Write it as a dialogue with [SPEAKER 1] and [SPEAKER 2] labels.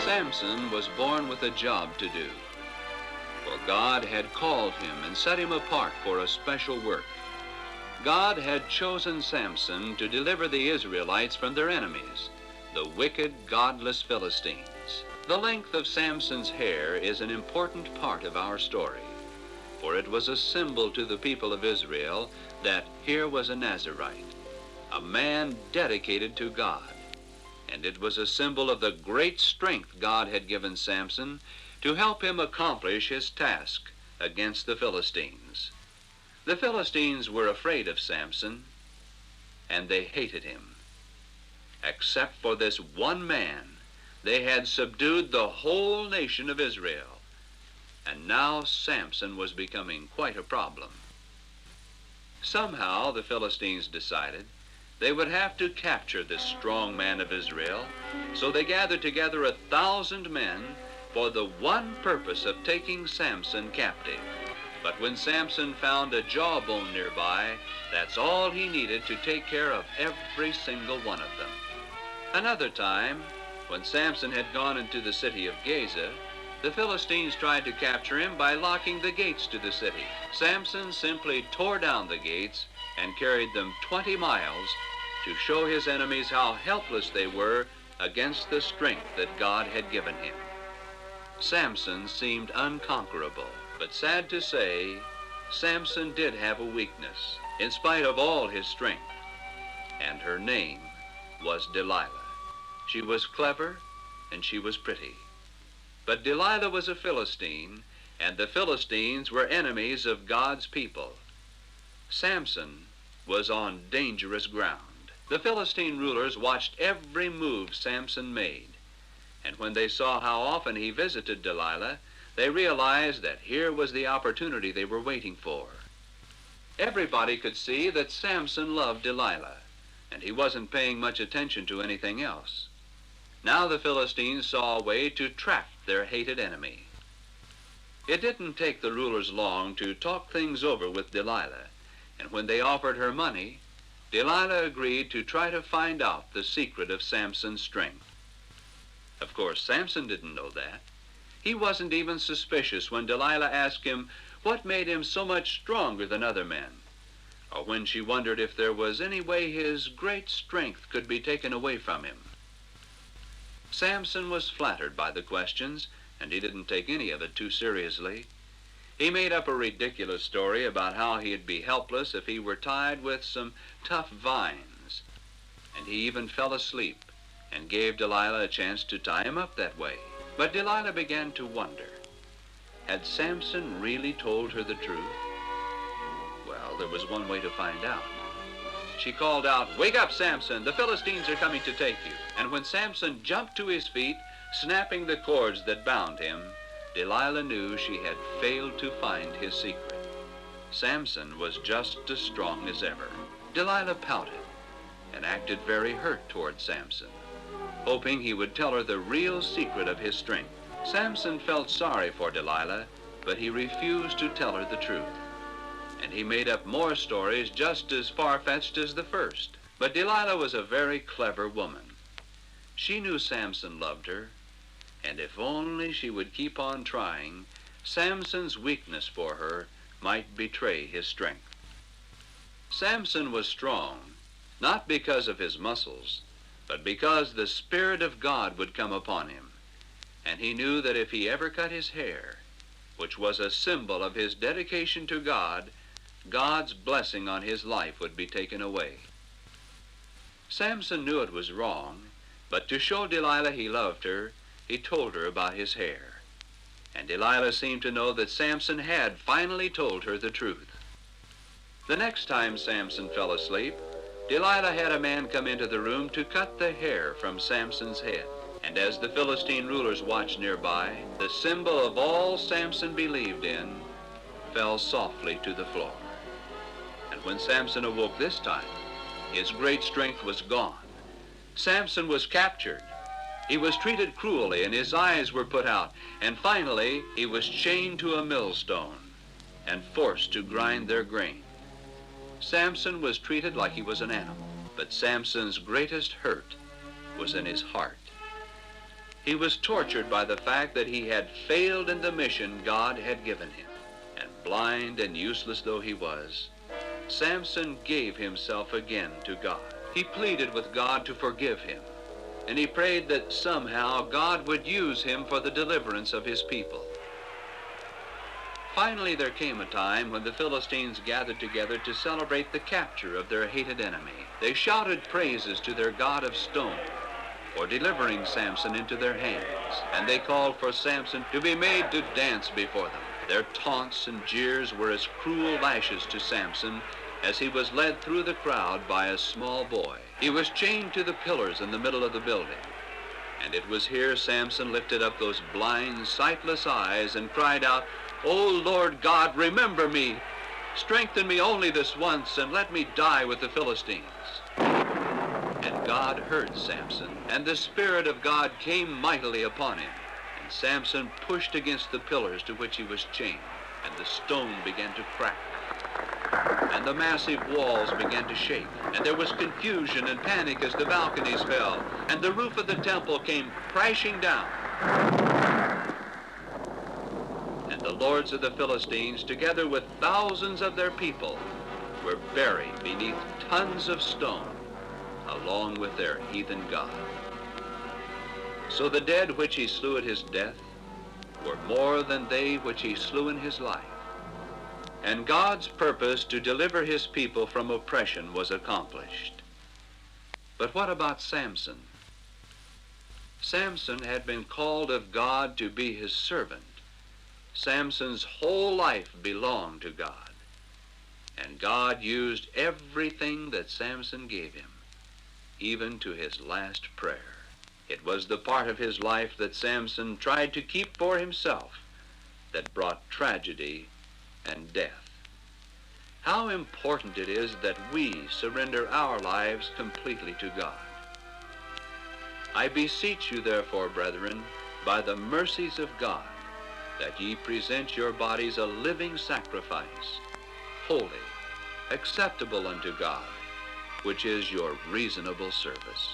[SPEAKER 1] Samson was born with a job to do, for God had called him and set him apart for a special work. God had chosen Samson to deliver the Israelites from their enemies, the wicked, godless Philistines. The length of Samson's hair is an important part of our story, for it was a symbol to the people of Israel that here was a Nazirite, a man dedicated to God. And it was a symbol of the great strength God had given Samson to help him accomplish his task against the Philistines. The Philistines were afraid of Samson, and they hated him. Except for this one man, they had subdued the whole nation of Israel, and now Samson was becoming quite a problem. Somehow the Philistines decided they would have to capture this strong man of Israel, so they gathered together 1,000 men for the one purpose of taking Samson captive. But when Samson found a jawbone nearby, that's all he needed to take care of every single one of them. Another time, when Samson had gone into the city of Gaza, the Philistines tried to capture him by locking the gates to the city. Samson simply tore down the gates and carried them 20 miles to show his enemies how helpless they were against the strength that God had given him. Samson seemed unconquerable, but sad to say, Samson did have a weakness, in spite of all his strength, and her name was Delilah. She was clever and she was pretty. But Delilah was a Philistine, and the Philistines were enemies of God's people. Samson was on dangerous ground. The Philistine rulers watched every move Samson made, and when they saw how often he visited Delilah, they realized that here was the opportunity they were waiting for. Everybody could see that Samson loved Delilah, and he wasn't paying much attention to anything else. Now the Philistines saw a way to trap their hated enemy. It didn't take the rulers long to talk things over with Delilah, and when they offered her money, Delilah agreed to try to find out the secret of Samson's strength. Of course, Samson didn't know that. He wasn't even suspicious when Delilah asked him what made him so much stronger than other men, or when she wondered if there was any way his great strength could be taken away from him. Samson was flattered by the questions, and he didn't take any of it too seriously. He made up a ridiculous story about how he'd be helpless if he were tied with some tough vines, and he even fell asleep and gave Delilah a chance to tie him up that way. But Delilah began to wonder, had Samson really told her the truth? Well, there was one way to find out. She called out, "Wake up, Samson, the Philistines are coming to take you." And when Samson jumped to his feet, snapping the cords that bound him, Delilah knew she had failed to find his secret. Samson was just as strong as ever. Delilah pouted and acted very hurt toward Samson, hoping he would tell her the real secret of his strength. Samson felt sorry for Delilah, but he refused to tell her the truth. And he made up more stories just as far-fetched as the first. But Delilah was a very clever woman. She knew Samson loved her, and if only she would keep on trying, Samson's weakness for her might betray his strength. Samson was strong, not because of his muscles, but because the Spirit of God would come upon him, and he knew that if he ever cut his hair, which was a symbol of his dedication to God, God's blessing on his life would be taken away. Samson knew it was wrong, but to show Delilah he loved her, he told her about his hair. And Delilah seemed to know that Samson had finally told her the truth. The next time Samson fell asleep, Delilah had a man come into the room to cut the hair from Samson's head. And as the Philistine rulers watched nearby, the symbol of all Samson believed in fell softly to the floor. And when Samson awoke this time, his great strength was gone. Samson was captured. He was treated cruelly, and his eyes were put out. And finally, he was chained to a millstone and forced to grind their grain. Samson was treated like he was an animal, but Samson's greatest hurt was in his heart. He was tortured by the fact that he had failed in the mission God had given him. And blind and useless though he was, Samson gave himself again to God. He pleaded with God to forgive him, and he prayed that somehow God would use him for the deliverance of his people. Finally, there came a time when the Philistines gathered together to celebrate the capture of their hated enemy. They shouted praises to their god of stone for delivering Samson into their hands, and they called for Samson to be made to dance before them. Their taunts and jeers were as cruel lashes to Samson as he was led through the crowd by a small boy. He was chained to the pillars in the middle of the building, and it was here Samson lifted up those blind, sightless eyes and cried out, "O Lord God, remember me. Strengthen me only this once, and let me die with the Philistines." And God heard Samson, and the Spirit of God came mightily upon him. And Samson pushed against the pillars to which he was chained, and the stone began to crack, and the massive walls began to shake, and there was confusion and panic as the balconies fell, and the roof of the temple came crashing down. And the lords of the Philistines, together with thousands of their people, were buried beneath tons of stone, along with their heathen god. So the dead which he slew at his death were more than they which he slew in his life. And God's purpose to deliver his people from oppression was accomplished. But what about Samson? Samson had been called of God to be his servant. Samson's whole life belonged to God, and God used everything that Samson gave him, even to his last prayer. It was the part of his life that Samson tried to keep for himself that brought tragedy and death. How important it is that we surrender our lives completely to God. I beseech you, therefore, brethren, by the mercies of God, that ye present your bodies a living sacrifice, holy, acceptable unto God, which is your reasonable service.